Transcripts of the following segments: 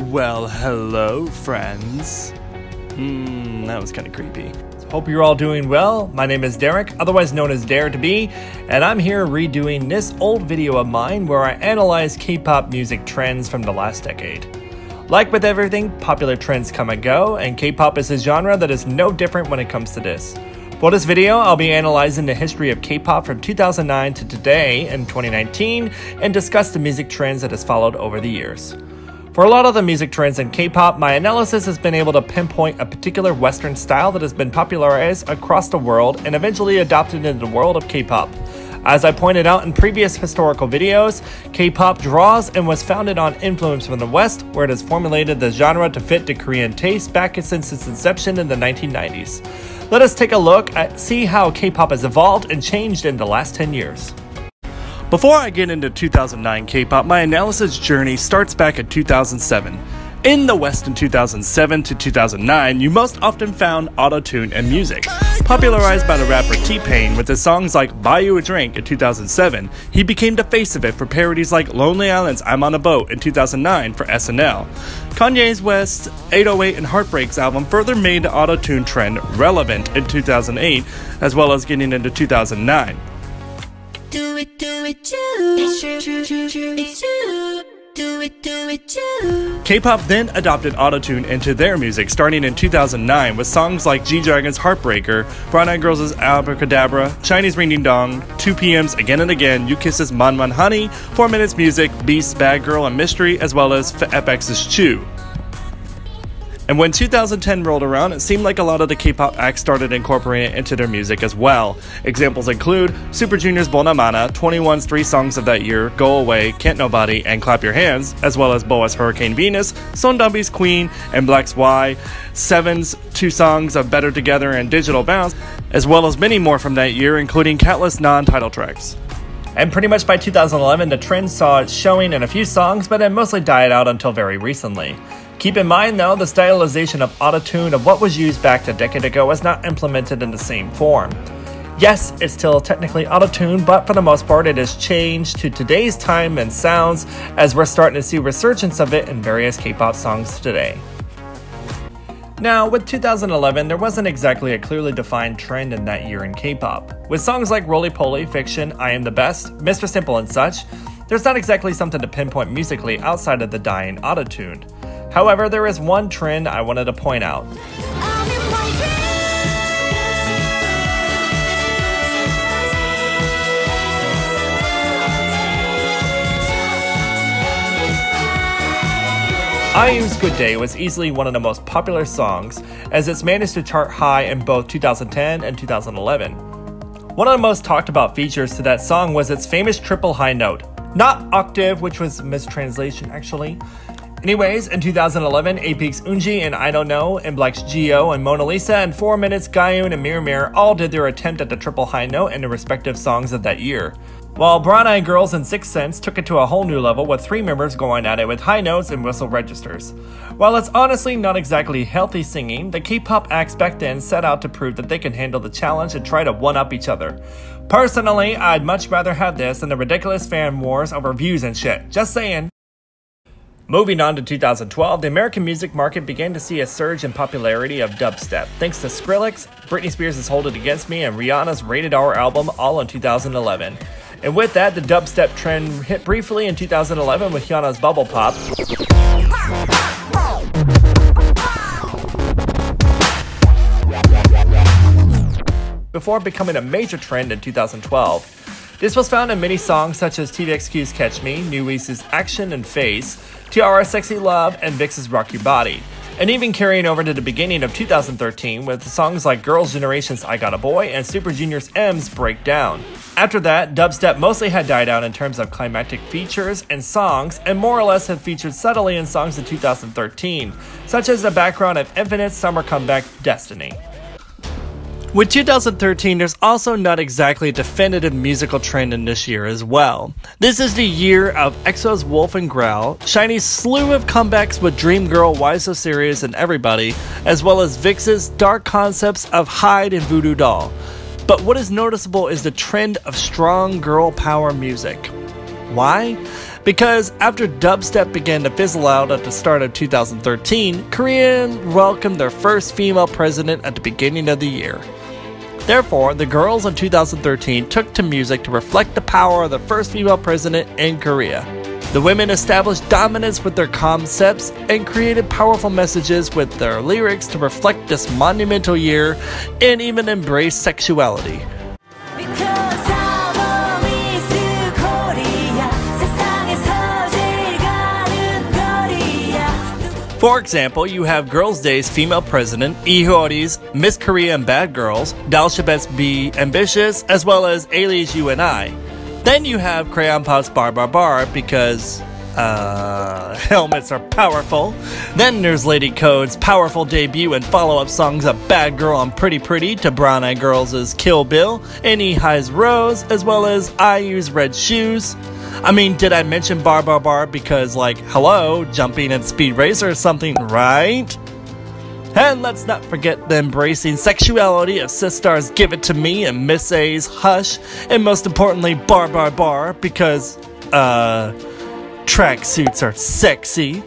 Well, hello, friends. That was kind of creepy. Hope you're all doing well. My name is Derek, otherwise known as DareDB, and I'm here redoing this old video of mine where I analyze K-pop music trends from the last decade. Like with everything, popular trends come and go, and K-pop is a genre that is no different when it comes to this. For this video, I'll be analyzing the history of K-pop from 2009 to today in 2019 and discuss the music trends that has followed over the years. For a lot of the music trends in K-pop, my analysis has been able to pinpoint a particular Western style that has been popularized across the world and eventually adopted into the world of K-pop. As I pointed out in previous historical videos, K-pop draws and was founded on influence from the West, where it has formulated the genre to fit the Korean taste back since its inception in the 1990s. Let us take a look at see how K-pop has evolved and changed in the last 10 years. Before I get into 2009 K-pop, my analysis journey starts back in 2007. In the West in 2007 to 2009, you most often found Autotune in music. Popularized by the rapper T-Pain with his songs like Buy You a Drink in 2007, he became the face of it for parodies like Lonely Island's I'm on a Boat in 2009 for SNL. Kanye's West's 808 and Heartbreaks album further made the Autotune trend relevant in 2008, as well as getting into 2009. Do it, it's true, it's true. Do it, K-pop then adopted Autotune into their music starting in 2009 with songs like G-Dragon's Heartbreaker, Brown Eyed Girls' Abracadabra, Chinese Ring Ding Dong, 2PM's Again and Again, U-Kiss's Man Man Honey, 4 Minutes Music, Beast's Bad Girl and Mystery, as well as FX's Chew. And when 2010 rolled around, it seemed like a lot of the K-pop acts started incorporating it into their music as well. Examples include Super Junior's Bonamana, 21's 3 songs of that year, Go Away, Can't Nobody, and Clap Your Hands, as well as BoA's Hurricane Venus, Sondambi's Queen, and Black's Why, Seven's 2 songs of Better Together and Digital Bounce, as well as many more from that year, including countless non-title tracks. And pretty much by 2011, the trend saw it showing in a few songs, but it mostly died out until very recently. Keep in mind though, the stylization of Autotune of what was used back a decade ago was not implemented in the same form. Yes, it's still technically Autotune, but for the most part it has changed to today's time and sounds as we're starting to see resurgence of it in various K-pop songs today. Now, with 2011, there wasn't exactly a clearly defined trend in that year in K-pop. With songs like Roly Poly, Fiction, I Am the Best, Mr. Simple and such, there's not exactly something to pinpoint musically outside of the dying Autotune. However, there is one trend I wanted to point out. IU's Good Day was easily one of the most popular songs, as it's managed to chart high in both 2010 and 2011. One of the most talked about features to that song was its famous triple high note. Not octave, which was a mistranslation actually. Anyways, in 2011, A-Peak's Unji and I Don't Know, and Black's Geo and Mona Lisa, and 4 Minutes, Gayun and Mirror Mirror all did their attempt at the triple high note in their respective songs of that year. While Brown Eyed Girls and Sixth Sense took it to a whole new level with 3 members going at it with high notes and whistle registers. While it's honestly not exactly healthy singing, the K-pop acts back then set out to prove that they can handle the challenge and try to one-up each other. Personally, I'd much rather have this than the ridiculous fan wars over views and shit, just saying. Moving on to 2012, the American music market began to see a surge in popularity of dubstep, thanks to Skrillex, Britney Spears' Hold It Against Me, and Rihanna's Rated R album, all in 2011. And with that, the dubstep trend hit briefly in 2011 with HyunA's Bubble Pop, before becoming a major trend in 2012. This was found in many songs such as TVXQ's Catch Me, New East's Action and Face, TR's Sexy Love, and VIX's Rock Your Body, and even carrying over to the beginning of 2013 with songs like Girls' Generation's I Got a Boy and Super Junior's M's Breakdown. After that, dubstep mostly had died out in terms of climactic features and songs, and more or less had featured subtly in songs in 2013, such as the background of Infinite's summer comeback Destiny. With 2013, there's also not exactly a definitive musical trend in this year as well. This is the year of EXO's Wolf and Growl, SHINee's slew of comebacks with Dream Girl, Why So Serious, and Everybody, as well as VIX's dark concepts of Hyde and Voodoo Doll. But what is noticeable is the trend of strong girl power music. Why? Because after dubstep began to fizzle out at the start of 2013, Korea welcomed their first female president at the beginning of the year. Therefore, the girls in 2013 took to music to reflect the power of the first female president in Korea. The women established dominance with their concepts and created powerful messages with their lyrics to reflect this monumental year and even embrace sexuality. For example, you have Girls' Day's female president, Hyori's Miss Korea and Bad Girls, Dubstep's Be Ambitious, as well as Ailey's HyunA. Then you have Crayon Pop's Bar Bar Bar because, helmets are powerful. Then there's Lady Code's powerful debut and follow-up songs of Bad Girl and Pretty Pretty to Brown Eyed Girls' Kill Bill, and E-High's Rose, as well as IU's Red Shoes. I mean, did I mention Bar Bar Bar because, like, hello, jumping and Speed Racer or something, right? And let's not forget the embracing sexuality of Sistar's Give It To Me and Miss A's Hush, and most importantly, Bar Bar Bar because, tracksuits are sexy.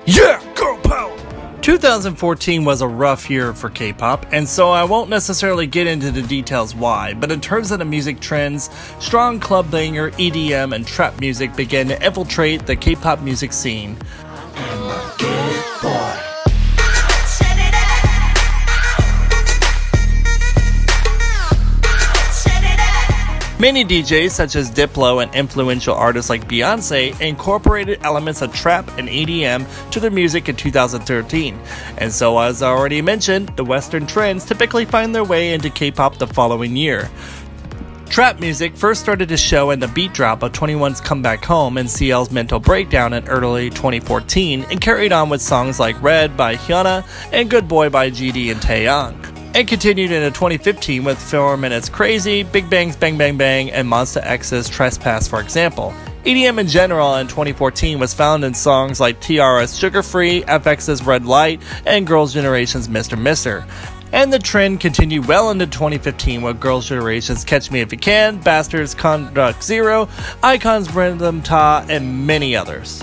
Yeah, girl power! 2014 was a rough year for K-pop, and so I won't necessarily get into the details why, but in terms of the music trends, strong club banger, EDM, and trap music began to infiltrate the K-pop music scene. Many DJs such as Diplo and influential artists like Beyonce incorporated elements of trap and EDM to their music in 2013. And so, as I already mentioned, the Western trends typically find their way into K-pop the following year. Trap music first started to show in the beat drop of 2NE1's Come Back Home and CL's Mental Breakdown in early 2014 and carried on with songs like Red by HyunA and Good Boy by GD and Taeyang. And continued into 2015 with 4 Minutes Crazy, Big Bang's Bang Bang Bang, and Monsta X's Trespass, for example. EDM in general in 2014 was found in songs like TR's Sugar Free, FX's Red Light, and Girls' Generation's Mr. Mister. And the trend continued well into 2015 with Girls' Generation's Catch Me If You Can, Bastards' Conduct Zero, Icon's Rhythm Ta, and many others.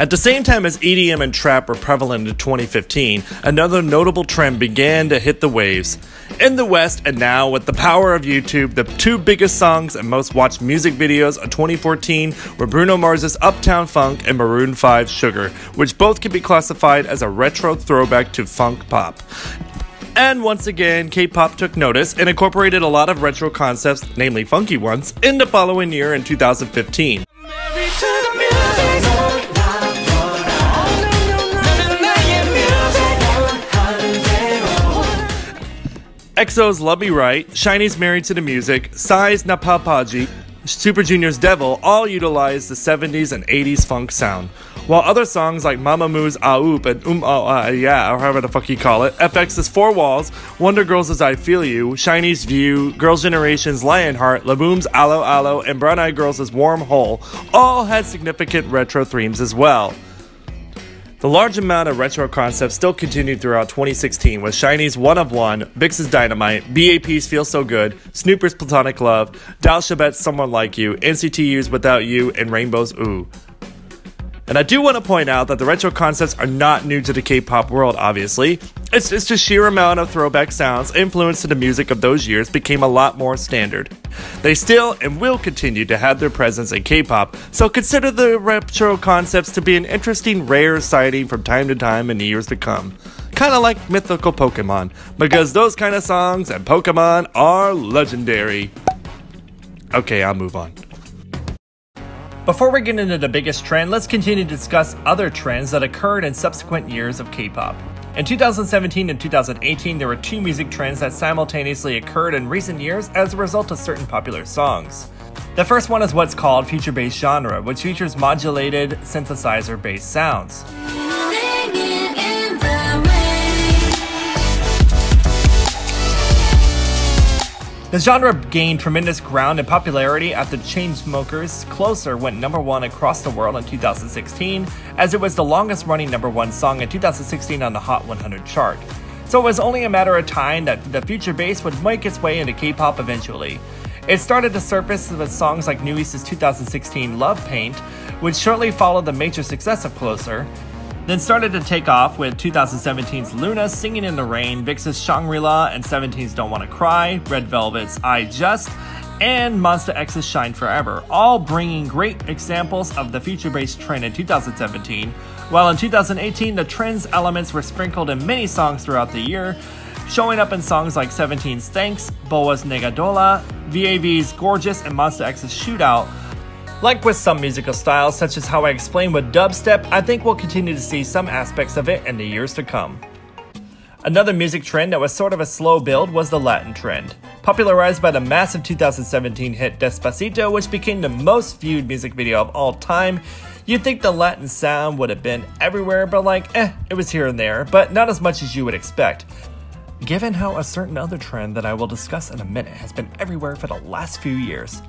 At the same time as EDM and trap were prevalent in 2015, another notable trend began to hit the waves. In the West and now, with the power of YouTube, the two biggest songs and most watched music videos of 2014 were Bruno Mars's Uptown Funk and Maroon 5's Sugar, which both can be classified as a retro throwback to funk pop. And once again, K-pop took notice and incorporated a lot of retro concepts, namely funky ones, in the following year in 2015. EXO's Love Me Right, SHINee's Married to the Music, Psy's Napapaji, Super Junior's Devil all utilize the 70s and 80s funk sound. While other songs like Mamamoo's Aoop and Ah Yeah, or however the fuck you call it, FX's Four Walls, Wonder Girls' I Feel You, SHINee's View, Girls' Generation's Lionheart, Laboom's Aloe Aloe, and Brown Eyed Girls' Warm Hole all had significant retro themes as well. The large amount of retro concepts still continued throughout 2016 with SHINee's One of One, VIX's Dynamite, BAP's Feel So Good, Snooper's Platonic Love, Dal Shabet's Someone Like You, NCTU's Without You, and Rainbow's Ooh. And I do want to point out that the retro concepts are not new to the K-pop world, obviously. It's just the sheer amount of throwback sounds influenced to the music of those years became a lot more standard. They still and will continue to have their presence in K-pop, so consider the retro concepts to be an interesting rare sighting from time to time in the years to come. Kinda like mythical Pokemon, because those kind of songs and Pokemon are legendary. Okay, I'll move on. Before we get into the biggest trend, let's continue to discuss other trends that occurred in subsequent years of K-pop. In 2017 and 2018, there were two music trends that simultaneously occurred in recent years as a result of certain popular songs. The first one is what's called future-based genre, which features modulated synthesizer-based sounds. The genre gained tremendous ground and popularity after Chainsmokers' Closer went #1 across the world in 2016, as it was the longest running #1 song in 2016 on the Hot 100 chart. So it was only a matter of time that the future bass would make its way into K-pop eventually. It started to surface with songs like New East's 2016 Love Paint, which shortly followed the major success of Closer, then started to take off with 2017's LOONA Singing in the Rain, VIX's Shangri-La, and 17's Don't Wanna Cry, Red Velvet's I Just, and Monsta X's Shine Forever, all bringing great examples of the future-based trend in 2017, while in 2018 the trend's elements were sprinkled in many songs throughout the year, showing up in songs like 17's Thanks, Boa's Negadola, VAV's Gorgeous, and Monsta X's Shootout. Like with some musical styles, such as how I explained with dubstep, I think we'll continue to see some aspects of it in the years to come. Another music trend that was sort of a slow build was the Latin trend. Popularized by the massive 2017 hit Despacito, which became the most viewed music video of all time, you'd think the Latin sound would have been everywhere, but it was here and there, but not as much as you would expect, given how a certain other trend that I will discuss in a minute has been everywhere for the last few years.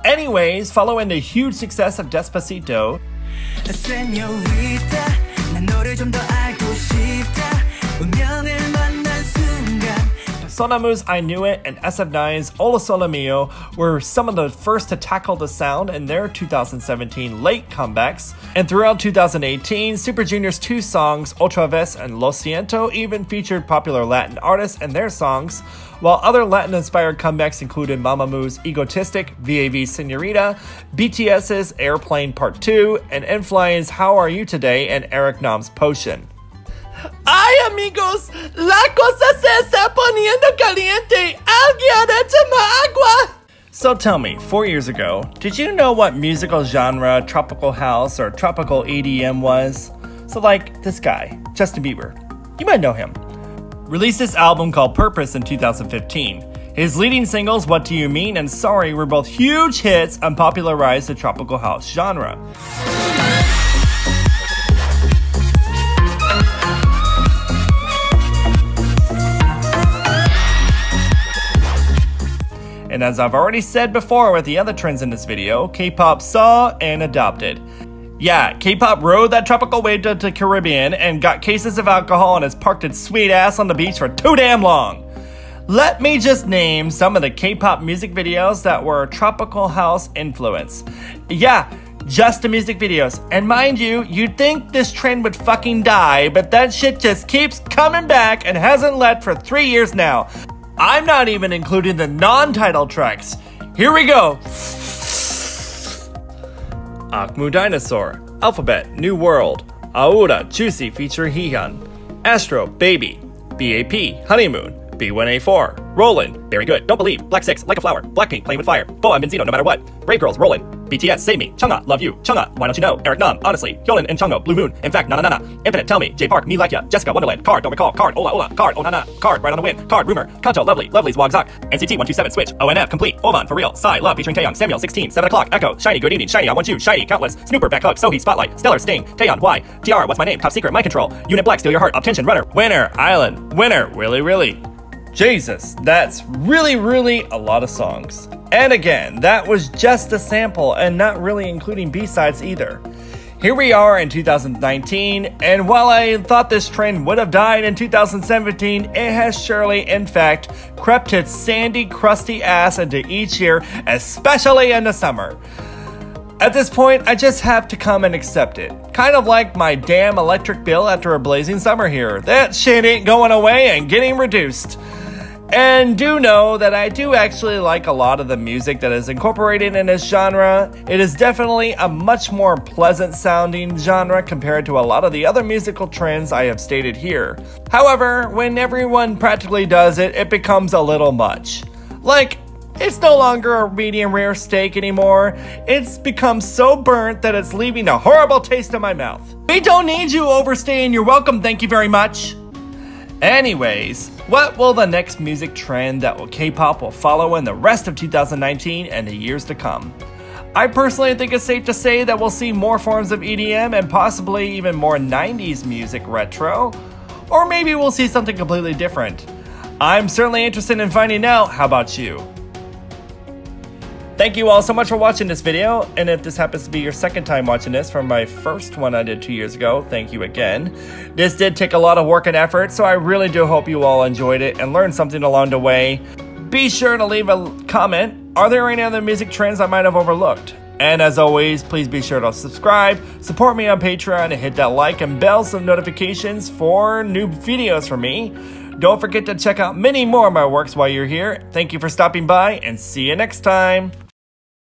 Anyways, following the huge success of Despacito, Senorita, 난 너를 좀 더 알고 싶다. 운명을 만난 순간. Sonamu's I Knew It and SF9's Hola Solo Mio were some of the first to tackle the sound in their 2017 late comebacks, and throughout 2018, Super Junior's two songs, Otra Vez and Lo Siento, even featured popular Latin artists in their songs, while other Latin-inspired comebacks included Mamamoo's Egotistic, VAV's Senorita, BTS's Airplane Part 2, and N-Flying's How Are You Today, and Eric Nam's Potion. ¡Ay, amigos! ¡La cosa se está poniendo caliente! ¡Alguien échame agua! So tell me, 4 years ago, did you know what musical genre tropical house or tropical EDM was? So like this guy, Justin Bieber. You might know him. Released this album called Purpose in 2015. His leading singles, What Do You Mean and Sorry, were both huge hits and popularized the tropical house genre. And as I've already said before with the other trends in this video, K-pop saw and adopted. Yeah, K-pop rode that tropical wave to the Caribbean and got cases of alcohol and has parked its sweet ass on the beach for too damn long. Let me just name some of the K-pop music videos that were tropical house influence. Yeah, just the music videos. And mind you, you'd think this trend would fucking die, but that shit just keeps coming back and hasn't left for 3 years now. I'm not even including the non-title tracks. Here we go. Akmu Dinosaur, Alphabet, New World, Aura, Juicy featuring Heehyun, Astro, Baby, BAP, Honeymoon, B1A4, Rollin', Very Good, Don't Believe, Black 6, Like a Flower, Blackpink, Playing with Fire, Boa and Benzino, No Matter What, Brave Girls, Rollin', BTS, Save Me, Chungha, Love You, Chungha, Why Don't You Know, Eric Nam, Honestly, Hyolyn and Chungho, Blue Moon, In Fact, Na Na Na, Infinite, Tell Me, J Park, Me Like Ya, Jessica, Wonderland, Card, Don't Recall, Card, Ola Ola, Card, Oh Na Na, Card, Right on the Wind, Card, Rumor, Kanto, Lovely, Lovely's Wagzak, NCT 127, Switch, ONF, Complete, Ovan, For Real, Psy, Love featuring Taeyang, Samuel, 16, 7 o'clock, Echo, SHINee, Good Evening, SHINee, I Want You, SHINee, Countless, Snooper, Back Hug, Sohee, Spotlight, Stellar, Sting, Taeyeon, Why, TR, What's My Name, Top Secret, Mind Control, Unit Black, Steal Your Heart, Obtention, Runner, Winner, Island, Winner, Really Really. Jesus, that's really a lot of songs. And again, that was just a sample and not really including B-sides either. Here we are in 2019, and while I thought this trend would have died in 2017, it has surely, in fact, crept its sandy, crusty ass into each year, especially in the summer. At this point, I just have to come and accept it. Kind of like my damn electric bill after a blazing summer here. That shit ain't going away and getting reduced. And do know that I do actually like a lot of the music that is incorporated in this genre. It is definitely a much more pleasant sounding genre compared to a lot of the other musical trends I have stated here. However, when everyone practically does it, it becomes a little much. Like, it's no longer a medium rare steak anymore. It's become so burnt that it's leaving a horrible taste in my mouth. We don't need you overstaying your welcome, thank you very much. Anyways, what will the next music trend that K-pop will follow in the rest of 2019 and the years to come? I personally think it's safe to say that we'll see more forms of EDM and possibly even more 90s music retro. Or maybe we'll see something completely different. I'm certainly interested in finding out. How about you? Thank you all so much for watching this video, and if this happens to be your second time watching this from my first one I did 2 years ago, thank you again. This did take a lot of work and effort, so I really do hope you all enjoyed it and learned something along the way. Be sure to leave a comment Are there any other music trends I might have overlooked? And as always, please be sure to subscribe, support me on Patreon, and hit that like and bell some notifications for new videos from me. Don't forget to check out many more of my works while you're here. Thank you for stopping by, and see you next time.